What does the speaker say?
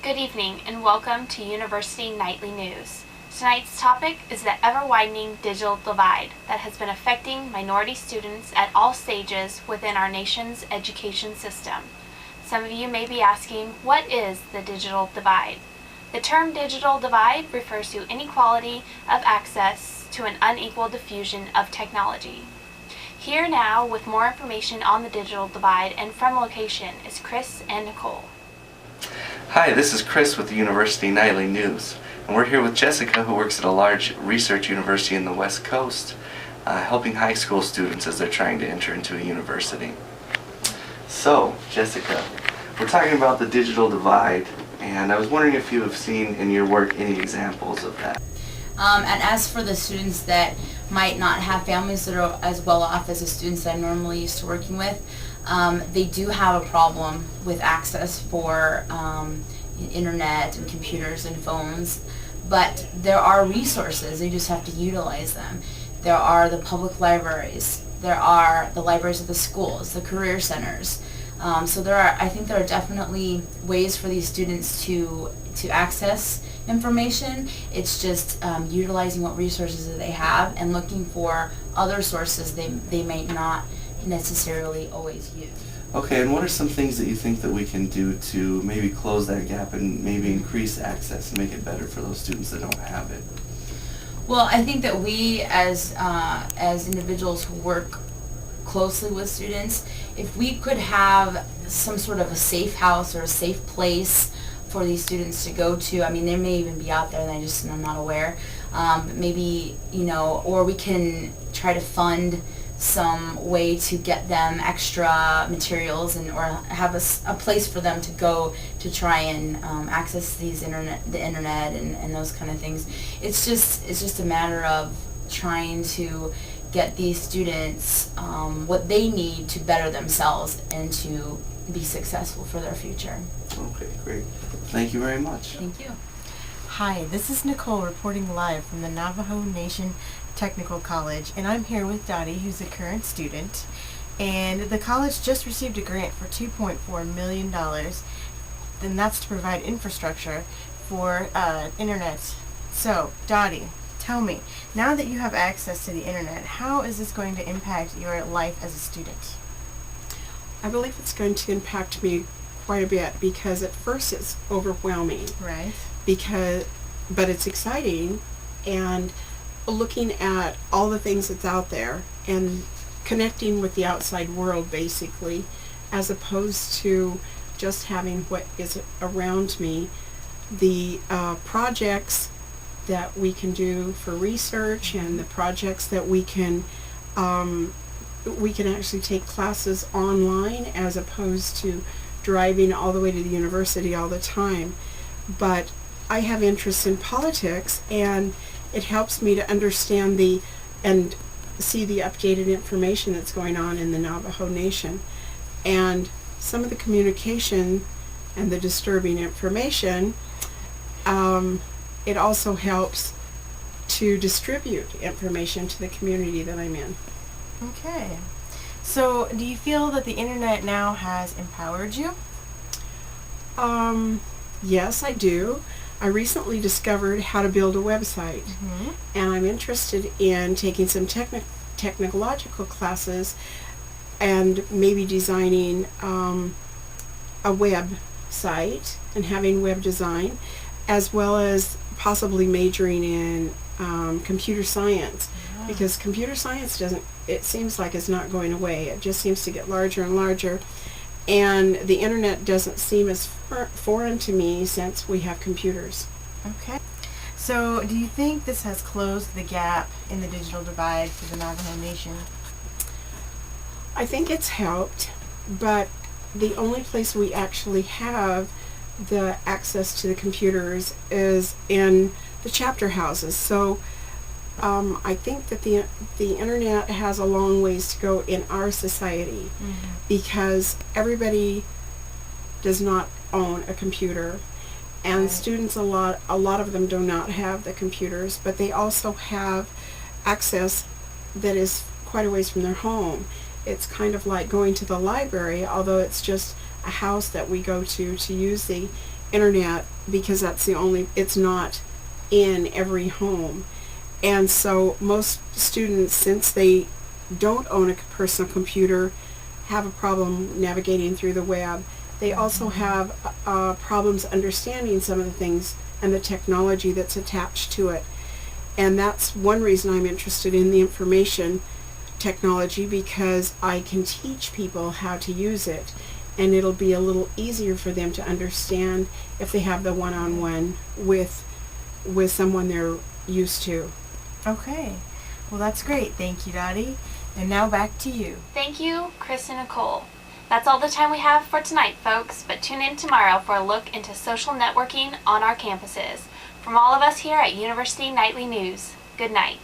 Good evening and welcome to University Nightly News. Tonight's topic is the ever-widening digital divide that has been affecting minority students at all stages within our nation's education system. Some of you may be asking, what is the digital divide? The term digital divide refers to inequality of access to an unequal diffusion of technology. Here now with more information on the digital divide and from location is Chris and Nicole. Hi, this is Chris with the University Nightly News, and we're here with Jessica, who works at a large research university in the West Coast, helping high school students as they're trying to enter into a university. So, Jessica, we're talking about the digital divide, and I was wondering if you have seen in your work any examples of that. And as for the students that might not have families that are as well off as the students that I'm normally used to working with, they do have a problem with access for internet and computers and phones, but there are resources. They just have to utilize them. There are the public libraries, there are the libraries of the schools, the career centers. So I think there are definitely ways for these students to access information. It's just utilizing what resources that they have and looking for other sources they may not necessarily always use. Okay, and what are some things that you think that we can do to maybe close that gap and maybe increase access and make it better for those students that don't have it? Well, I think that we as individuals who work closely with students, if we could have some sort of a safe house or a safe place for these students to go to, I mean, they may even be out there and I'm not aware, maybe, or we can try to fund some way to get them extra materials or have a place for them to go to try and access the internet and those kind of things. It's just a matter of trying to get these students what they need to better themselves and to be successful for their future. Okay, great. Thank you very much. Thank you. Hi, this is Nicole reporting live from the Navajo Nation Technical College, and I'm here with Dottie, who's a current student, and the college just received a grant for $2.4 million, and that's to provide infrastructure for internet. So, Dottie, tell me, now that you have access to the internet, how is this going to impact your life as a student? I believe it's going to impact me quite a bit because at first it's overwhelming. Right. But it's exciting, and looking at all the things that's out there and connecting with the outside world basically, as opposed to just having what is around me. The projects that we can do for research and the projects that we can actually take classes online as opposed to driving all the way to the university all the time. But I have interest in politics, and it helps me to understand and see the updated information that's going on in the Navajo Nation. And some of the communication and the disturbing information, it also helps to distribute information to the community that I'm in. Okay. So, do you feel that the internet now has empowered you? Yes, I do. I recently discovered how to build a website, and I'm interested in taking some technological classes and maybe designing a website and having web design, as well as possibly majoring in computer science, because computer science it seems like it's not going away. It just seems to get larger and larger. And the internet doesn't seem as foreign to me since we have computers. Okay. So, do you think this has closed the gap in the digital divide for the Navajo Nation? I think it's helped, but the only place we actually have the access to the computers is in the chapter houses. So, I think that the internet has a long ways to go in our society, because everybody does not own a computer, and students a lot of them do not have the computers, but they also have access that is quite a ways from their home. It's kind of like going to the library, although it's just a house that we go to use the internet because it's not in every home. And so most students, since they don't own a personal computer, have a problem navigating through the web. They also have problems understanding some of the things and the technology that's attached to it. And that's one reason I'm interested in the information technology, because I can teach people how to use it, and it'll be a little easier for them to understand if they have the one-on-one with someone they're used to. Okay. Well, that's great. Thank you, Dottie. And now back to you. Thank you, Chris and Nicole. That's all the time we have for tonight, folks, but tune in tomorrow for a look into social networking on our campuses. From all of us here at University Nightly News, good night.